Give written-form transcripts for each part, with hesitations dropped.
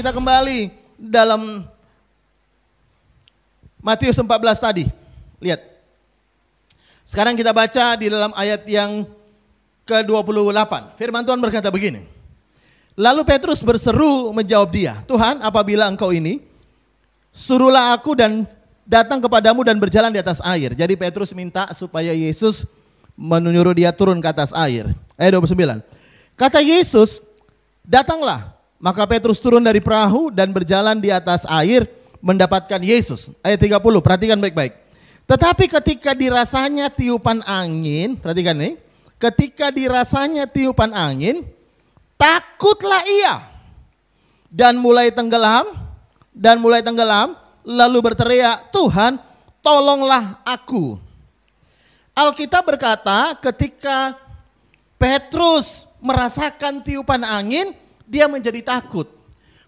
kita kembali dalam Matius 14 tadi. Lihat. Sekarang kita baca di dalam ayat yang ke-28. Firman Tuhan berkata begini. Lalu Petrus berseru menjawab dia, Tuhan, apabila engkau ini, suruhlah aku dan datang kepadamu dan berjalan di atas air. Jadi Petrus minta supaya Yesus menyuruh dia turun ke atas air. Ayat 29. Kata Yesus, datanglah. Maka Petrus turun dari perahu dan berjalan di atas air mendapatkan Yesus. Ayat 30, perhatikan baik-baik. Tetapi ketika dirasanya tiupan angin, perhatikan nih. Ketika dirasanya tiupan angin, takutlah ia. Dan mulai tenggelam, lalu berteriak, Tuhan, tolonglah aku. Alkitab berkata ketika Petrus merasakan tiupan angin, dia menjadi takut.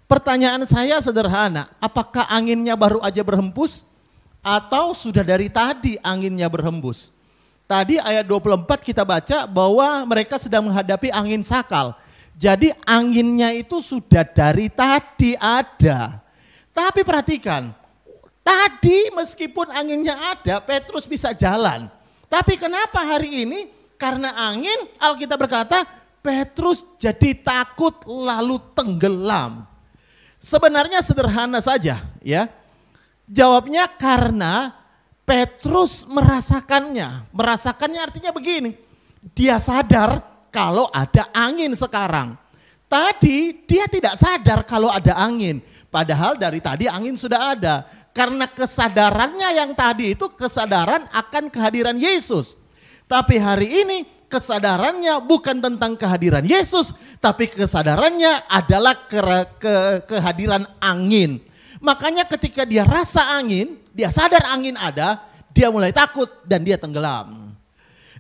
Pertanyaan saya sederhana, apakah anginnya baru aja berhembus? Atau sudah dari tadi anginnya berhembus? Tadi ayat 24 kita baca bahwa mereka sedang menghadapi angin sakal. Jadi anginnya itu sudah dari tadi ada. Tapi perhatikan, tadi meskipun anginnya ada, Petrus bisa jalan. Tapi kenapa hari ini? Karena angin, Alkitab berkata, Petrus jadi takut lalu tenggelam. Sebenarnya sederhana saja ya. Jawabnya karena Petrus merasakannya. Merasakannya artinya begini. Dia sadar kalau ada angin sekarang. Tadi dia tidak sadar kalau ada angin. Padahal dari tadi angin sudah ada. Karena kesadarannya yang tadi itu kesadaran akan kehadiran Yesus. Tapi hari ini kesadarannya bukan tentang kehadiran Yesus. Tapi kesadarannya adalah kehadiran angin. Makanya ketika dia rasa angin, dia sadar angin ada, dia mulai takut dan dia tenggelam.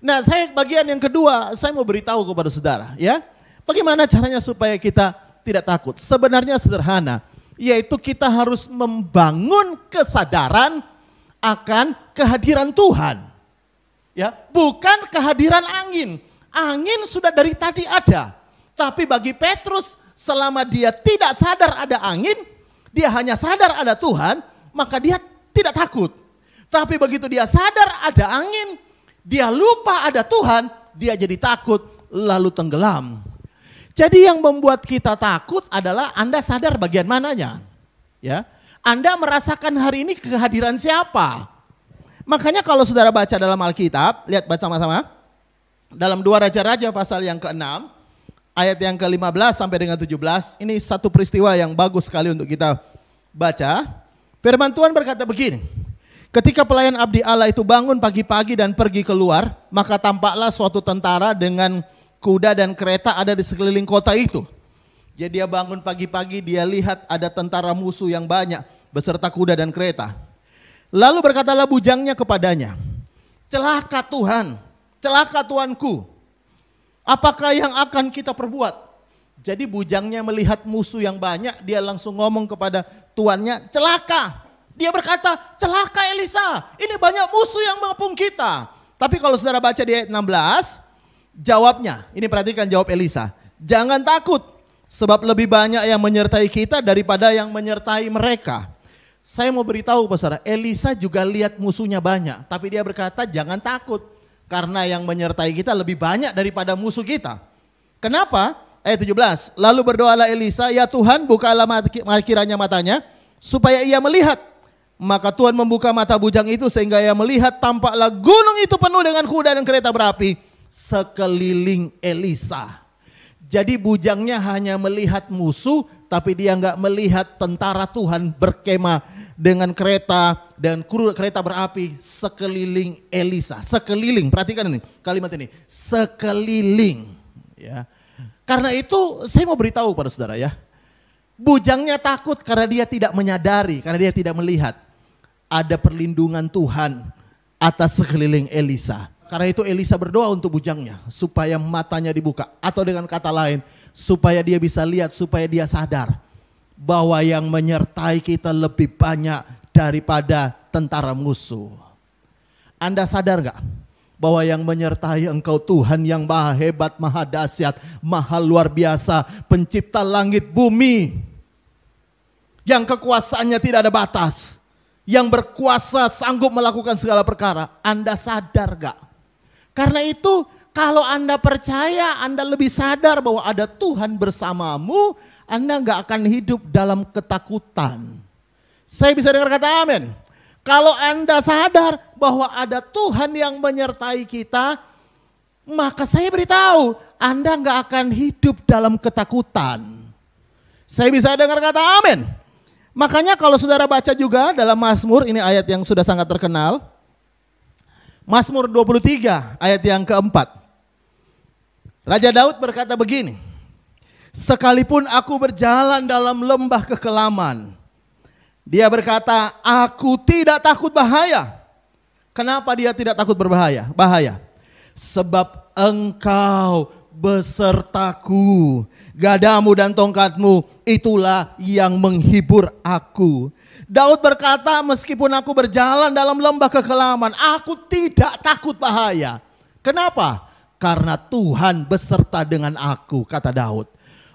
Nah, bagian yang kedua, saya mau beritahu kepada saudara ya. Bagaimana caranya supaya kita tidak takut? Sebenarnya sederhana, yaitu kita harus membangun kesadaran akan kehadiran Tuhan. Ya, bukan kehadiran angin. Angin sudah dari tadi ada. Tapi bagi Petrus, selama dia tidak sadar ada angin, dia hanya sadar ada Tuhan, maka dia tidak takut. Tapi begitu dia sadar ada angin, dia lupa ada Tuhan, dia jadi takut lalu tenggelam. Jadi yang membuat kita takut adalah Anda sadar bagian mananya. Ya, Anda merasakan hari ini kehadiran siapa? Makanya kalau saudara baca dalam Alkitab, lihat baca sama-sama. Dalam 2 Raja-Raja pasal yang ke-6, ayat yang ke-15 sampai dengan 17, ini satu peristiwa yang bagus sekali untuk kita baca. Firman Tuhan berkata begini, ketika pelayan abdi Allah itu bangun pagi-pagi dan pergi keluar, maka tampaklah suatu tentara dengan kuda dan kereta ada di sekeliling kota itu. Jadi dia bangun pagi-pagi, dia lihat ada tentara musuh yang banyak beserta kuda dan kereta. Lalu berkatalah bujangnya kepadanya, celaka Tuhan, celaka tuanku. Apakah yang akan kita perbuat? Jadi bujangnya melihat musuh yang banyak, dia langsung ngomong kepada tuannya, celaka. Dia berkata, celaka Elisa, ini banyak musuh yang mengepung kita. Tapi kalau saudara baca di ayat 16, jawabnya, ini perhatikan jawab Elisa, jangan takut, sebab lebih banyak yang menyertai kita daripada yang menyertai mereka. Saya mau beritahu saudara, Elisa juga lihat musuhnya banyak, tapi dia berkata jangan takut. Karena yang menyertai kita lebih banyak daripada musuh kita. Kenapa? Ayat 17. Lalu berdoalah Elisa, ya Tuhan bukalah kiranya matanya supaya ia melihat. Maka Tuhan membuka mata bujang itu sehingga ia melihat, tampaklah gunung itu penuh dengan kuda dan kereta berapi sekeliling Elisa. Jadi bujangnya hanya melihat musuh, tapi dia enggak melihat tentara Tuhan berkemah dengan kereta dan kereta berapi sekeliling Elisa. Sekeliling, perhatikan ini kalimat ini, sekeliling. Ya. Karena itu saya mau beritahu pada saudara ya, bujangnya takut karena dia tidak menyadari, karena dia tidak melihat ada perlindungan Tuhan atas sekeliling Elisa. Karena itu Elisa berdoa untuk bujangnya supaya matanya dibuka, atau dengan kata lain supaya dia bisa lihat, supaya dia sadar bahwa yang menyertai kita lebih banyak daripada tentara musuh. Anda sadar gak bahwa yang menyertai engkau Tuhan yang maha hebat, maha dahsyat, maha luar biasa, pencipta langit bumi. yang kekuasaannya tidak ada batas, yang berkuasa sanggup melakukan segala perkara. Anda sadar gak? Karena itu kalau Anda percaya, Anda lebih sadar bahwa ada Tuhan bersamamu, Anda gak akan hidup dalam ketakutan. Saya bisa dengar kata amin. Kalau Anda sadar bahwa ada Tuhan yang menyertai kita, maka saya beritahu, Anda gak akan hidup dalam ketakutan. Saya bisa dengar kata amin. Makanya kalau saudara baca juga dalam Mazmur, ini ayat yang sudah sangat terkenal. Mazmur 23 ayat yang keempat. Raja Daud berkata begini, sekalipun aku berjalan dalam lembah kekelaman, dia berkata, aku tidak takut bahaya. Kenapa dia tidak takut berbahaya? Bahaya. Sebab engkau besertaku, gadamu dan tongkatmu itulah yang menghibur aku. Daud berkata, meskipun aku berjalan dalam lembah kekelaman, aku tidak takut bahaya. Kenapa? Karena Tuhan beserta dengan aku, kata Daud.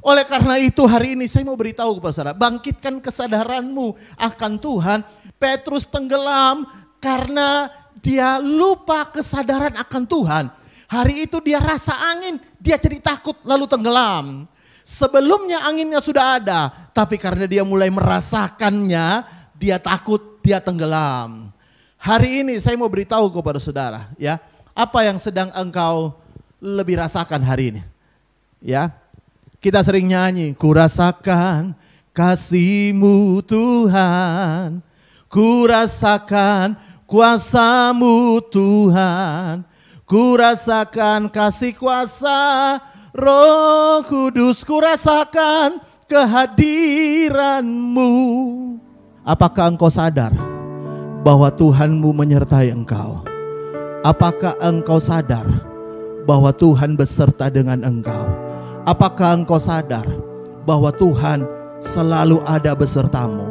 Oleh karena itu hari ini saya mau beritahu kepada saudara, bangkitkan kesadaranmu akan Tuhan. Petrus tenggelam karena dia lupa kesadaran akan Tuhan. Hari itu dia rasa angin, dia jadi takut lalu tenggelam. Sebelumnya anginnya sudah ada, tapi karena dia mulai merasakannya, dia takut, dia tenggelam. Hari ini saya mau beritahu kepada saudara, ya, apa yang sedang engkau lebih rasakan hari ini? Ya, kita sering nyanyi, ku rasakan kasih-Mu Tuhan, ku rasakan kuasa-Mu Tuhan, ku rasakan kasih kuasa Roh Kudus, ku rasakan kehadiran-Mu. Apakah engkau sadar bahwa Tuhanmu menyertai engkau? Apakah engkau sadar bahwa Tuhan beserta dengan engkau? Apakah engkau sadar bahwa Tuhan selalu ada besertamu?